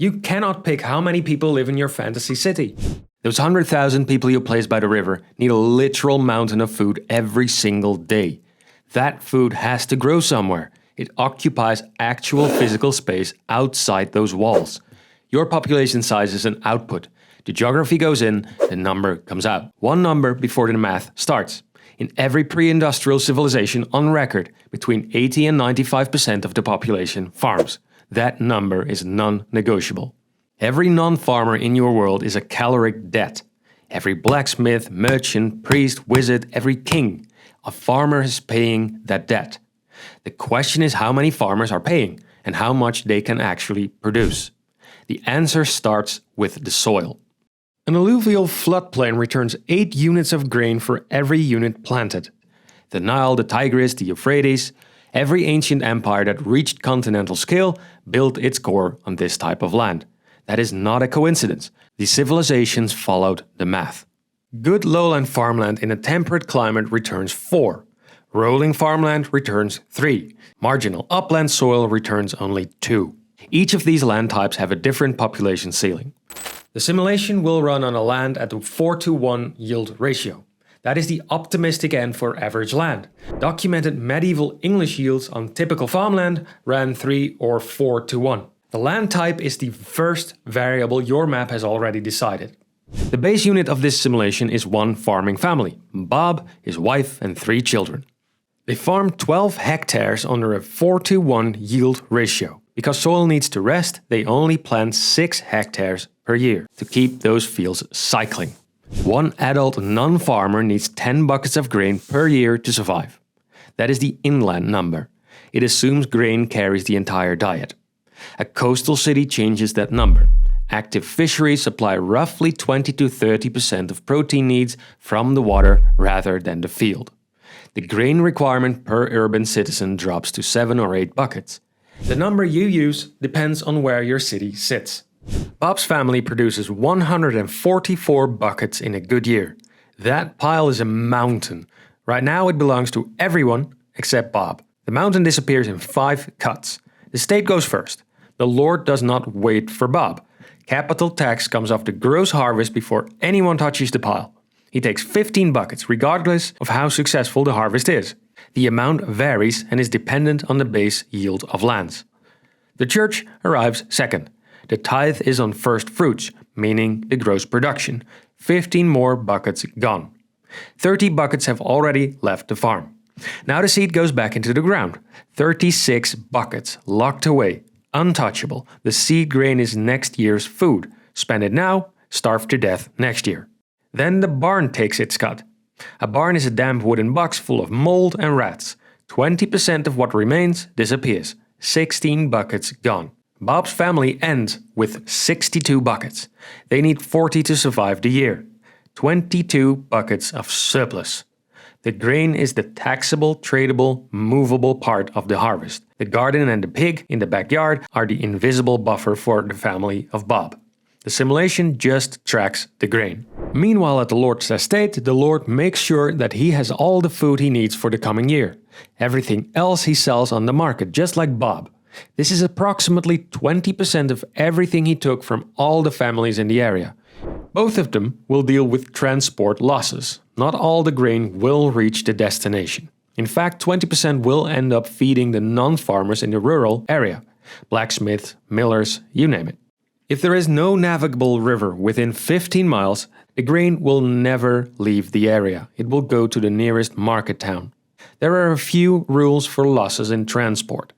You cannot pick how many people live in your fantasy city. Those 100,000 people you place by the river need a literal mountain of food every single day. That food has to grow somewhere. It occupies actual physical space outside those walls. Your population size is an output. The geography goes in, the number comes out. One number before the math starts. In every pre-industrial civilization on record, between 80 and 95% of the population farms. That number is non-negotiable. Every non-farmer in your world is a caloric debt. Every blacksmith, merchant, priest, wizard, every king. A farmer is paying that debt. The question is how many farmers are paying and how much they can actually produce. The answer starts with the soil. An alluvial floodplain returns 8 units of grain for every unit planted. The Nile, the Tigris, the Euphrates, every ancient empire that reached continental scale built its core on this type of land. That is not a coincidence. These civilizations followed the math. Good lowland farmland in a temperate climate returns 4. Rolling farmland returns 3. Marginal upland soil returns only 2. Each of these land types have a different population ceiling. The simulation will run on a land at a 4:1 yield ratio. That is the optimistic end for average land. Documented medieval English yields on typical farmland ran 3 or 4:1. The land type is the first variable your map has already decided. The base unit of this simulation is one farming family, Bob, his wife and 3 children. They farm 12 hectares under a 4:1 yield ratio. Because soil needs to rest, they only plant 6 hectares per year to keep those fields cycling. One adult non-farmer needs 10 buckets of grain per year to survive. That is the inland number. It assumes grain carries the entire diet. A coastal city changes that number. Active fisheries supply roughly 20 to 30% of protein needs from the water rather than the field. The grain requirement per urban citizen drops to 7 or 8 buckets. The number you use depends on where your city sits. Bob's family produces 144 buckets in a good year. That pile is a mountain. Right now it belongs to everyone except Bob. The mountain disappears in 5 cuts. The state goes first. The Lord does not wait for Bob. Capital tax comes off the gross harvest before anyone touches the pile. He takes 15 buckets regardless of how successful the harvest is. The amount varies and is dependent on the base yield of lands. The church arrives second. The tithe is on first fruits, meaning the gross production. 15 more buckets gone. 30 buckets have already left the farm. Now the seed goes back into the ground. 36 buckets locked away, untouchable. The seed grain is next year's food. Spend it now, starve to death next year. Then the barn takes its cut. A barn is a damp wooden box full of mold and rats. 20% of what remains disappears. 16 buckets gone. Bob's family ends with 62 buckets. They need 40 to survive the year. 22 buckets of surplus. The grain is the taxable, tradable, movable part of the harvest. The garden and the pig in the backyard are the invisible buffer for the family of Bob. The simulation just tracks the grain. Meanwhile, at the Lord's estate, the Lord makes sure that he has all the food he needs for the coming year. Everything else he sells on the market, just like Bob. This is approximately 20% of everything he took from all the families in the area. Both of them will deal with transport losses. Not all the grain will reach the destination. In fact, 20% will end up feeding the non-farmers in the rural area. Blacksmiths, millers, you name it. If there is no navigable river within 15 miles, the grain will never leave the area. It will go to the nearest market town. There are a few rules for losses in transport.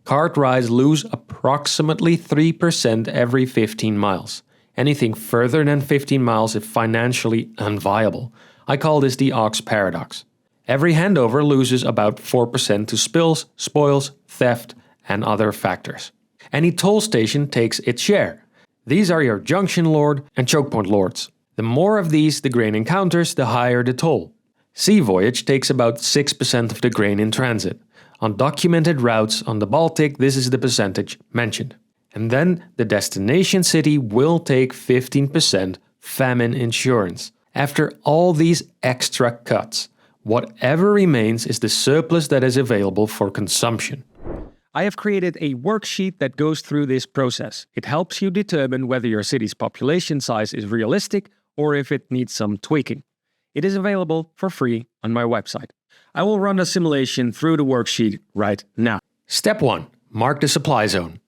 Cart rides lose approximately 3% every 15 miles. Anything further than 15 miles is financially unviable. I call this the ox paradox. Every handover loses about 4% to spills, spoils, theft, and other factors. Any toll station takes its share. These are your junction lord and choke point lords. The more of these the grain encounters, the higher the toll. Sea voyage takes about 6% of the grain in transit. On documented routes on the Baltic, this is the percentage mentioned. And then the destination city will take 15% famine insurance. After all these extra cuts, whatever remains is the surplus that is available for consumption. I have created a worksheet that goes through this process. It helps you determine whether your city's population size is realistic or if it needs some tweaking. It is available for free on my website. I will run a simulation through the worksheet right now. Step 1. Mark the supply zone.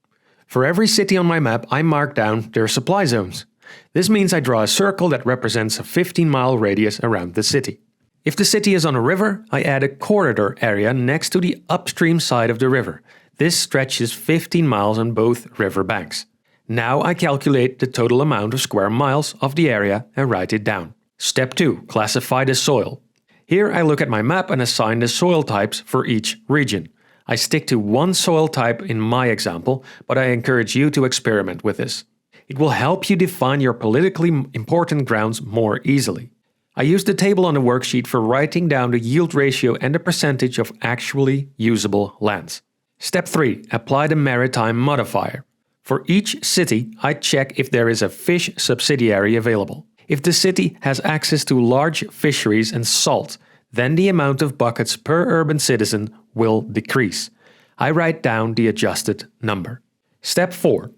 For every city on my map, I mark down their supply zones. This means I draw a circle that represents a 15-mile radius around the city. If the city is on a river, I add a corridor area next to the upstream side of the river. This stretches 15 miles on both river banks. Now I calculate the total amount of square miles of the area and write it down. Step 2. Classify the soil. Here I look at my map and assign the soil types for each region. I stick to one soil type in my example, but I encourage you to experiment with this. It will help you define your politically important grounds more easily. I use the table on the worksheet for writing down the yield ratio and the percentage of actually usable lands. Step 3. Apply the maritime modifier. For each city, I check if there is a fish subsidiary available. If the city has access to large fisheries and salt, then the amount of buckets per urban citizen will decrease. I write down the adjusted number. Step 4.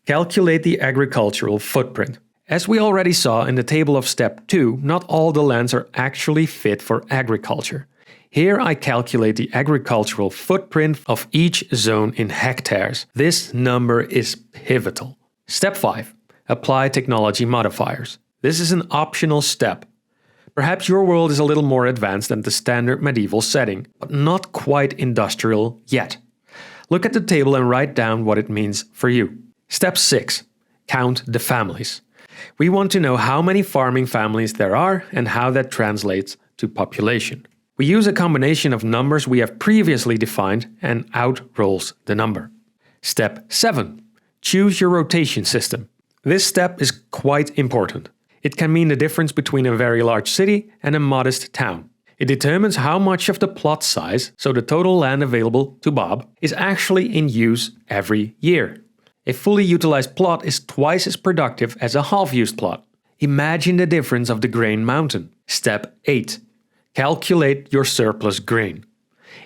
Calculate the agricultural footprint. As we already saw in the table of step 2, not all the lands are actually fit for agriculture. Here I calculate the agricultural footprint of each zone in hectares. This number is pivotal. Step 5. Apply technology modifiers. This is an optional step. Perhaps your world is a little more advanced than the standard medieval setting, but not quite industrial yet. Look at the table and write down what it means for you. Step 6. Count the families. We want to know how many farming families there are and how that translates to population. We use a combination of numbers we have previously defined and out rolls the number. Step 7. Choose your rotation system. This step is quite important. It can mean the difference between a very large city and a modest town. It determines how much of the plot size, so the total land available to Bob, is actually in use every year. A fully utilized plot is twice as productive as a half-used plot. Imagine the difference of the grain mountain. Step 8. Calculate your surplus grain.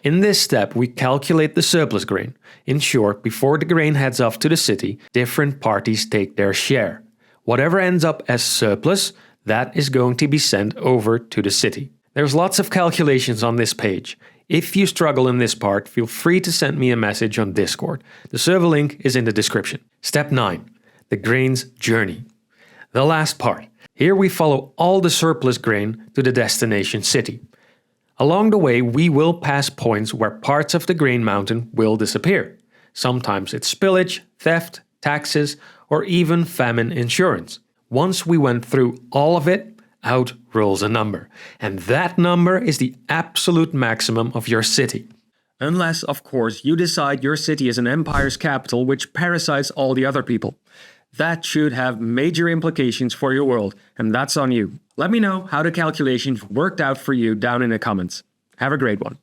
In this step, we calculate the surplus grain. In short, before the grain heads off to the city, different parties take their share. Whatever ends up as surplus, that is going to be sent over to the city. There's lots of calculations on this page. If you struggle in this part, feel free to send me a message on Discord. The server link is in the description. Step 9. The grain's journey. The last part. Here we follow all the surplus grain to the destination city. Along the way, we will pass points where parts of the grain mountain will disappear. Sometimes it's spillage, theft, taxes, or even famine insurance. Once we went through all of it, out rolls a number. And that number is the absolute maximum of your city. Unless, of course, you decide your city is an empire's capital which parasites all the other people. That should have major implications for your world, and that's on you. Let me know how the calculations worked out for you down in the comments. Have a great one.